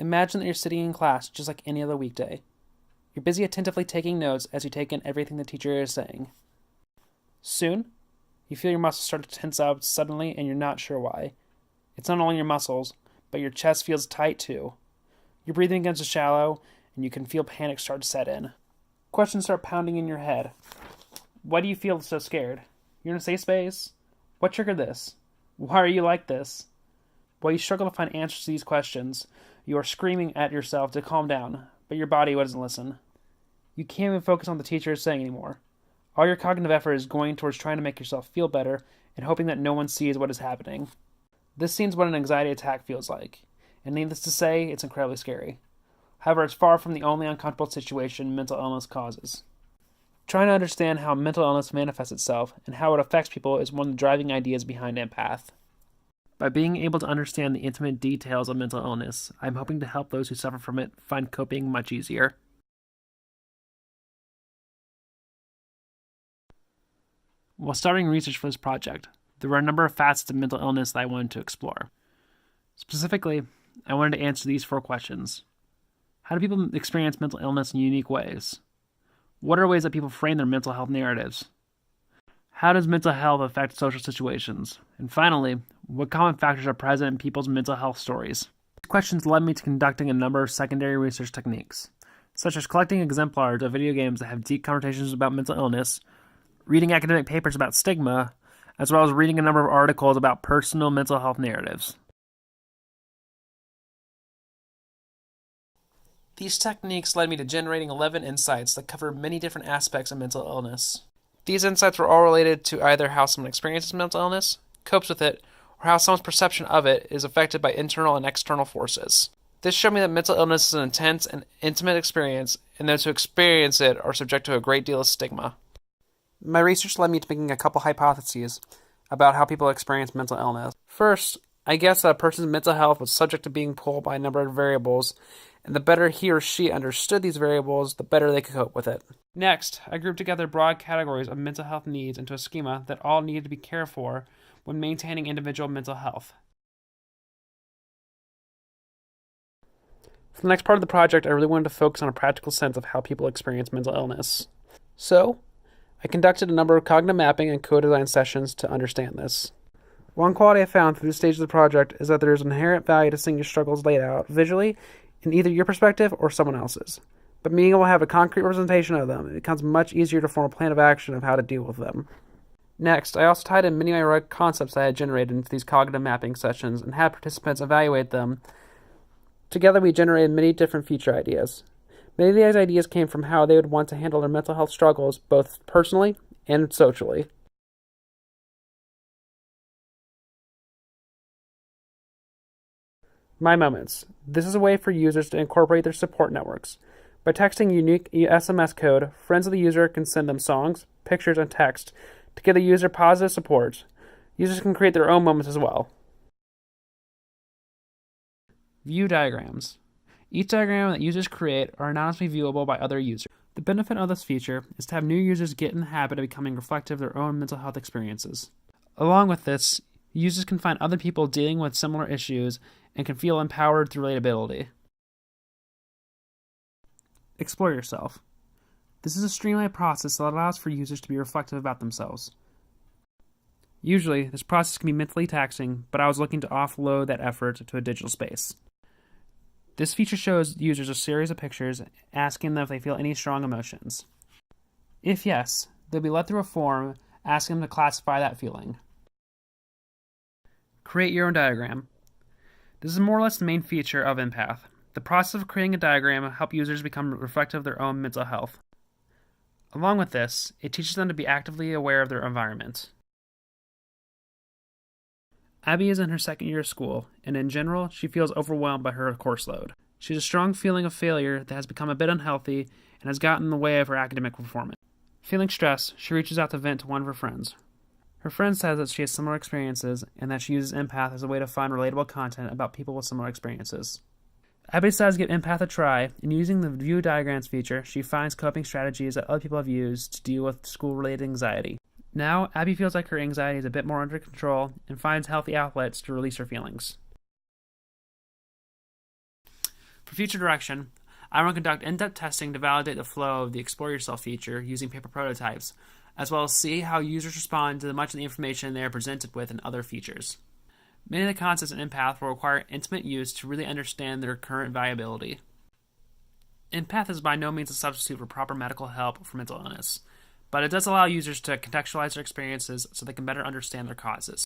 Imagine that you're sitting in class just like any other weekday. You're busy attentively taking notes as you take in everything the teacher is saying. Soon, you feel your muscles start to tense up suddenly and you're not sure why. It's not only your muscles, but your chest feels tight too. Your breathing begins to shallow and you can feel panic start to set in. Questions start pounding in your head. Why do you feel so scared? You're in a safe space? What triggered this? Why are you like this? While you struggle to find answers to these questions, you are screaming at yourself to calm down, but your body doesn't listen. You can't even focus on what the teacher is saying anymore. All your cognitive effort is going towards trying to make yourself feel better and hoping that no one sees what is happening. This seems what an anxiety attack feels like, and needless to say, it's incredibly scary. However, it's far from the only uncomfortable situation mental illness causes. Trying to understand how mental illness manifests itself and how it affects people is one of the driving ideas behind Empath. By being able to understand the intimate details of mental illness, I'm hoping to help those who suffer from it find coping much easier. While starting research for this project, there were a number of facets of mental illness that I wanted to explore. Specifically, I wanted to answer these 4 questions. How do people experience mental illness in unique ways? What are ways that people frame their mental health narratives? How does mental health affect social situations? And finally, what common factors are present in people's mental health stories? These questions led me to conducting a number of secondary research techniques, such as collecting exemplars of video games that have deep conversations about mental illness, reading academic papers about stigma, as well as reading a number of articles about personal mental health narratives. These techniques led me to generating 11 insights that cover many different aspects of mental illness. These insights were all related to either how someone experiences mental illness, copes with it, or how someone's perception of it is affected by internal and external forces. This showed me that mental illness is an intense and intimate experience, and those who experience it are subject to a great deal of stigma. My research led me to making a couple hypotheses about how people experience mental illness. First, I guessed that a person's mental health was subject to being pulled by a number of variables, and the better he or she understood these variables, the better they could cope with it. Next, I grouped together broad categories of mental health needs into a schema that all needed to be cared for when maintaining individual mental health. For the next part of the project, I really wanted to focus on a practical sense of how people experience mental illness. So, I conducted a number of cognitive mapping and co-design sessions to understand this. One quality I found through the stage of the project is that there is inherent value to seeing your struggles laid out visually in either your perspective or someone else's. But being able to have a concrete representation of them, it becomes much easier to form a plan of action of how to deal with them. Next, I also tied in many of my concepts I had generated into these cognitive mapping sessions and had participants evaluate them. Together we generated many different feature ideas. Many of these ideas came from how they would want to handle their mental health struggles, both personally and socially. My Moments. This is a way for users to incorporate their support networks. By texting unique SMS code, friends of the user can send them songs, pictures, and text to give the user positive support. Users can create their own moments as well. View diagrams. Each diagram that users create are anonymously viewable by other users. The benefit of this feature is to have new users get in the habit of becoming reflective of their own mental health experiences. Along with this, users can find other people dealing with similar issues and can feel empowered through relatability. Explore yourself. This is a streamlined process that allows for users to be reflective about themselves. Usually, this process can be mentally taxing, but I was looking to offload that effort to a digital space. This feature shows users a series of pictures, asking them if they feel any strong emotions. If yes, they'll be led through a form asking them to classify that feeling. Create your own diagram. This is more or less the main feature of Empath. The process of creating a diagram helps users become reflective of their own mental health. Along with this, it teaches them to be actively aware of their environment. Abby is in her second year of school, and in general, she feels overwhelmed by her course load. She has a strong feeling of failure that has become a bit unhealthy and has gotten in the way of her academic performance. Feeling stressed, she reaches out to vent to one of her friends. Her friend says that she has similar experiences and that she uses Empath as a way to find relatable content about people with similar experiences. Abby decides to give Empath a try, and using the View Diagrams feature, she finds coping strategies that other people have used to deal with school-related anxiety. Now, Abby feels like her anxiety is a bit more under control and finds healthy outlets to release her feelings. For future direction, I want to conduct in-depth testing to validate the flow of the Explore Yourself feature using paper prototypes, as well as see how users respond to much of the information they are presented with in other features. Many of the concepts in Empath will require intimate use to really understand their current viability. Empath is by no means a substitute for proper medical help for mental illness, but it does allow users to contextualize their experiences so they can better understand their causes.